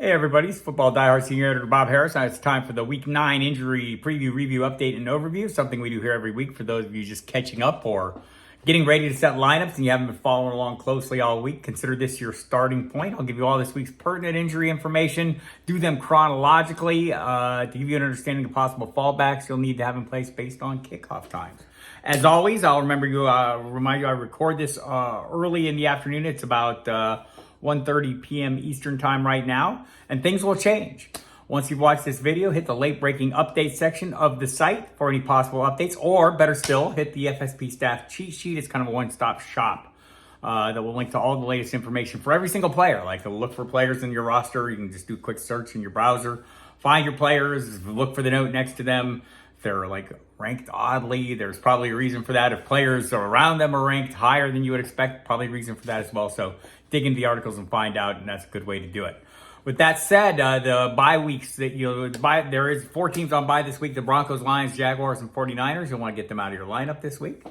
Hey everybody, it's Football Diehards Senior Editor Bob Harris. Now it's time for the Week 9 injury preview, review, update, and overview. Something we do here every week for those of you just catching up or getting ready to set lineups and you haven't been following along closely all week. Consider this your starting point. I'll give you all this week's pertinent injury information, do them chronologically to give you an understanding of possible fallbacks you'll need to have in place based on kickoff times. As always, I'll remind you I record this early in the afternoon. It's about 1:30 p.m. Eastern time right now, and things will change. Once you've watched this video, hit the late breaking update section of the site for any possible updates, or better still, hit the FSP staff cheat sheet. It's kind of a one-stop shop that will link to all the latest information for every single player. Like to look for players in your roster, you can just do a quick search in your browser, find your players, look for the note next to them. If they're like ranked oddly, there's probably a reason for that. If players around them are ranked higher than you would expect, probably a reason for that as well. So dig into the articles and find out, and that's a good way to do it. With that said, the bye weeks that there is 4 teams on bye this week: the Broncos, Lions, Jaguars, and 49ers. You'll want to get them out of your lineup this week.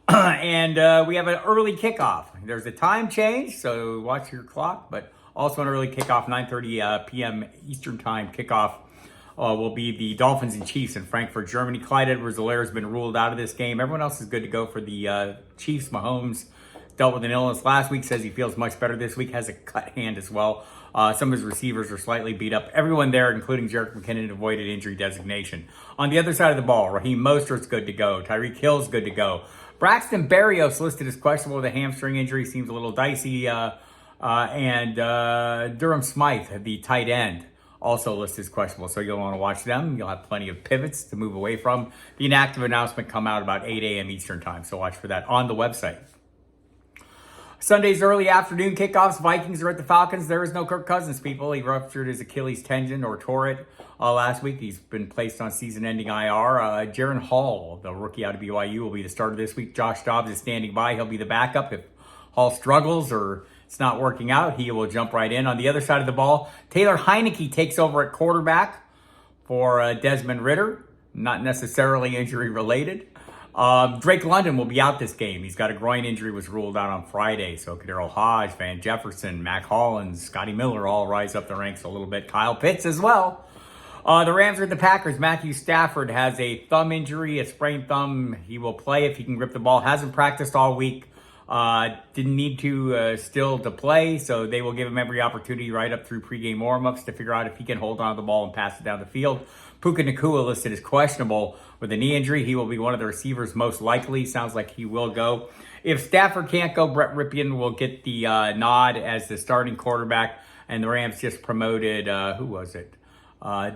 And we have an early kickoff. There's a time change, so watch your clock, but also an early kickoff, 9:30 p.m. Eastern time kickoff. Will be the Dolphins and Chiefs in Frankfurt, Germany. Clyde Edwards-Helaire has been ruled out of this game. Everyone else is good to go for the Chiefs. Mahomes dealt with an illness last week, says he feels much better this week, has a cut hand as well. Some of his receivers are slightly beat up. Everyone there, including Jerick McKinnon, avoided injury designation. On the other side of the ball, Raheem Mostert's good to go. Tyreek Hill's good to go. Braxton Berrios listed as questionable with a hamstring injury, seems a little dicey. And Durham Smythe, the tight end, also listed as questionable, so you'll want to watch them. You'll have plenty of pivots to move away from. The inactive announcement come out about 8 a.m. Eastern time, so watch for that on the website. Sunday's early afternoon kickoffs. Vikings are at the Falcons. There is no Kirk Cousins, people. He ruptured his Achilles tendon or tore it last week. He's been placed on season-ending IR. Jaron Hall, the rookie out of BYU, will be the starter this week. Josh Dobbs is standing by. He'll be the backup if Hall struggles or it's not working out. He will jump right in. On the other side of the ball, Taylor Heineke takes over at quarterback for Desmond Ridder. Not necessarily injury-related. Drake London will be out this game. He's got a groin injury, was ruled out on Friday. So Kadero Hodge, Van Jefferson, Mac Hollins, Scotty Miller all rise up the ranks a little bit. Kyle Pitts as well. The Rams are at the Packers. Matthew Stafford has a thumb injury, a sprained thumb. He will play if he can grip the ball. Hasn't practiced all week. Didn't need to still to play, so they will give him every opportunity right up through pregame warm-ups to figure out if he can hold on to the ball and pass it down the field. Puka Nacua listed as questionable with a knee injury. He will be one of the receivers most likely. Sounds like he will go. If Stafford can't go, Brett Rypien will get the nod as the starting quarterback, and the Rams just promoted, who was it?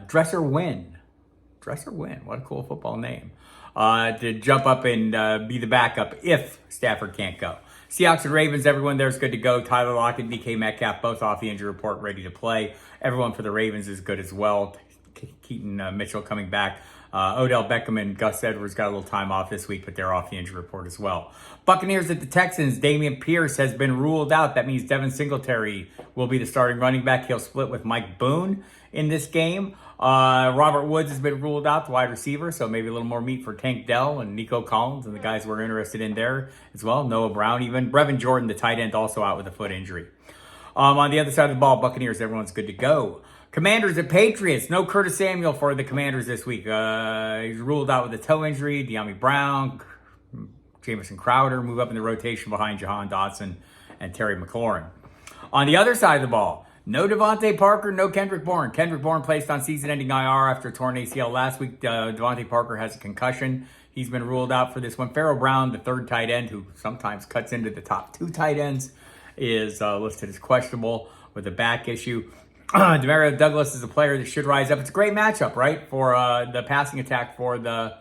Dresser Wynn. Dresser Wynn, what a cool football name. To jump up and be the backup if Stafford can't go. Seahawks and Ravens, everyone there is good to go. Tyler Lockett, DK Metcalf, both off the injury report, ready to play. Everyone for the Ravens is good as well. Keaton Mitchell coming back. Odell Beckham and Gus Edwards got a little time off this week, but they're off the injury report as well. Buccaneers at the Texans. Damian Pierce has been ruled out. That means Devin Singletary will be the starting running back. He'll split with Mike Boone in this game. Robert Woods has been ruled out, the wide receiver, so maybe a little more meat for Tank Dell and Nico Collins and the guys we're interested in there as well. Noah Brown even. Brevin Jordan, the tight end, also out with a foot injury. On the other side of the ball, Buccaneers, everyone's good to go. Commanders at Patriots. No Curtis Samuel for the Commanders this week. He's ruled out with a toe injury. De'Ami Brown, Jamison Crowder move up in the rotation behind Jahan Dotson and Terry McLaurin. On the other side of the ball, no Devontae Parker, no Kendrick Bourne. Kendrick Bourne placed on season-ending IR after a torn ACL last week. Devontae Parker has a concussion. He's been ruled out for this one. Pharaoh Brown, the third tight end, who sometimes cuts into the top 2 tight ends, is listed as questionable with a back issue. Demario Douglas is a player that should rise up. It's a great matchup, right, for the passing attack for the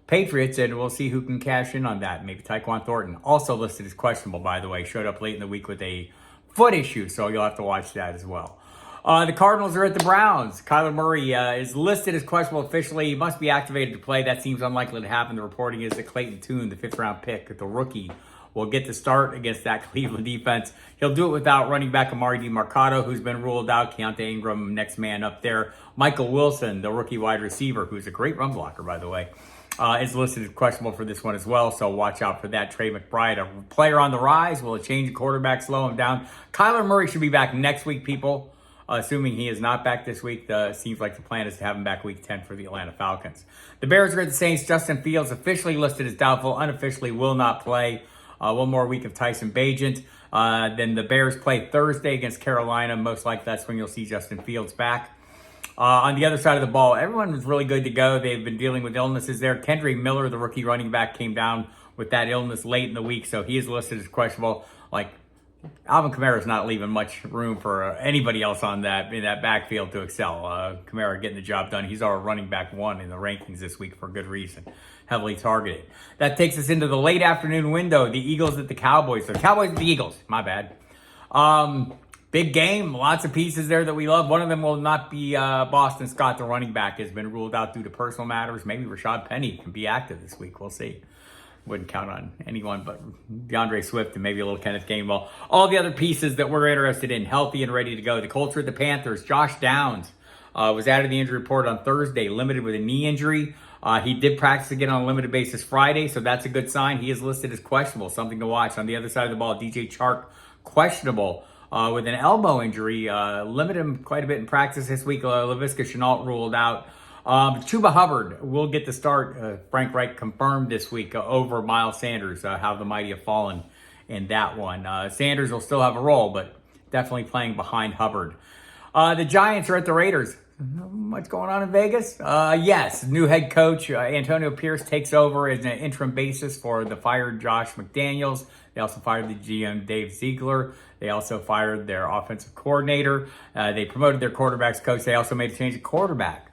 Patriots, and we'll see who can cash in on that. Maybe Tyquan Thornton, also listed as questionable, by the way. Showed up late in the week with a foot issue, so you'll have to watch that as well. The Cardinals are at the Browns. Kyler Murray is listed as questionable officially. He must be activated to play. That seems unlikely to happen. The reporting is that Clayton Tune, the 5th-round pick, the rookie, will get the start against that Cleveland defense. He'll do it without running back Amari DiMarcado, who's been ruled out. Keontae Ingram, next man up there. Michael Wilson, the rookie wide receiver, who's a great run blocker, by the way, is listed as questionable for this one as well, so watch out for that. Trey McBride, a player on the rise. Will a change of quarterback slow him down? Kyler Murray should be back next week, people. Assuming he is not back this week, seems like the plan is to have him back week 10 for the Atlanta Falcons. The Bears are at the Saints. Justin Fields officially listed as doubtful, unofficially will not play. One more week of Tyson Bagent. Then the Bears play Thursday against Carolina. Most likely that's when you'll see Justin Fields back. On the other side of the ball, everyone was really good to go. They've been dealing with illnesses there. Kendrick Miller, the rookie running back, came down with that illness late in the week, so he is listed as questionable. Like, Alvin Kamara is not leaving much room for anybody else in that backfield to excel. Kamara getting the job done. He's our running back 1 in the rankings this week for good reason. Heavily targeted. That takes us into the late afternoon window. The Eagles at the Cowboys. The Cowboys at the Eagles. My bad. Big game. Lots of pieces there that we love. One of them will not be Boston Scott, the running back, has been ruled out due to personal matters. Maybe Rashad Penny can be active this week. We'll see. Wouldn't count on anyone but DeAndre Swift and maybe a little Kenneth Gainwell. All the other pieces that we're interested in, healthy and ready to go. The culture of the Panthers, Josh Downs, was added to the injury report on Thursday, limited with a knee injury. He did practice again on a limited basis Friday, so that's a good sign. He is listed as questionable, something to watch. On the other side of the ball, DJ Chark, questionable with an elbow injury. Limited him quite a bit in practice this week. Laviska Shenault ruled out. Chuba Hubbard will get the start. Frank Reich confirmed this week over Miles Sanders, how the mighty have fallen in that one. Sanders will still have a role, but definitely playing behind Hubbard. The Giants are at the Raiders. What's going on in Vegas? Yes, new head coach Antonio Pierce takes over as an interim basis for the fired Josh McDaniels. They also fired the GM Dave Ziegler. They also fired their offensive coordinator. They promoted their quarterbacks coach. They also made a change at quarterback.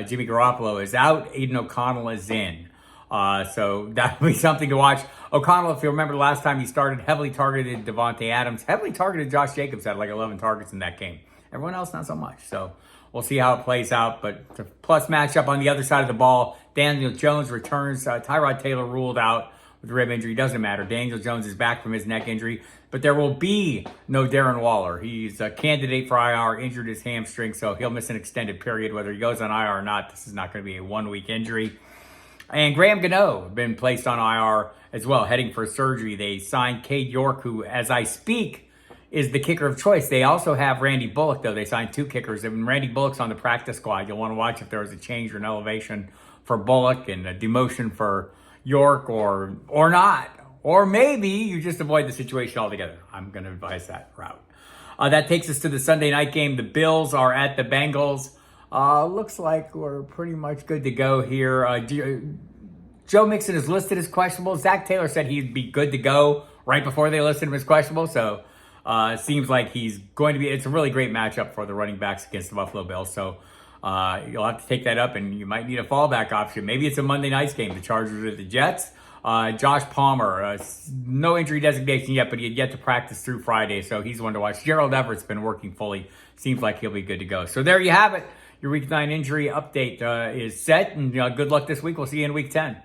Jimmy Garoppolo is out. Aiden O'Connell is in. So that'll be something to watch. O'Connell, if you remember the last time he started, heavily targeted Devontae Adams. Heavily targeted Josh Jacobs, had like 11 targets in that game. Everyone else, not so much. So we'll see how it plays out. But the plus matchup on the other side of the ball, Daniel Jones returns. Tyrod Taylor ruled out with rib injury. Doesn't matter. Daniel Jones is back from his neck injury. But there will be no Darren Waller. He's a candidate for IR, injured his hamstring, so he'll miss an extended period. Whether he goes on IR or not, this is not going to be a one-week injury. And Graham Gano been placed on IR as well, heading for surgery. They signed Cade York, who, as I speak, is the kicker of choice. They also have Randy Bullock, though. They signed 2 kickers. And Randy Bullock's on the practice squad. You'll want to watch if there was a change or an elevation for Bullock and a demotion for York or not. Or maybe you just avoid the situation altogether. I'm going to advise that route. That takes us to the Sunday night game. The Bills are at the Bengals. Looks like we're pretty much good to go here. Joe Mixon is listed as questionable. Zach Taylor said he'd be good to go right before they listed him as questionable. So it seems like he's going to be. It's a really great matchup for the running backs against the Buffalo Bills. So you'll have to take that up, and you might need a fallback option. Maybe it's a Monday night's game. The Chargers at the Jets. Josh Palmer, no injury designation yet, but he had yet to practice through Friday, so he's one to watch. Gerald Everett's been working fully. Seems like he'll be good to go. So there you have it. Your Week 9 injury update is set, and good luck this week. We'll see you in Week 10.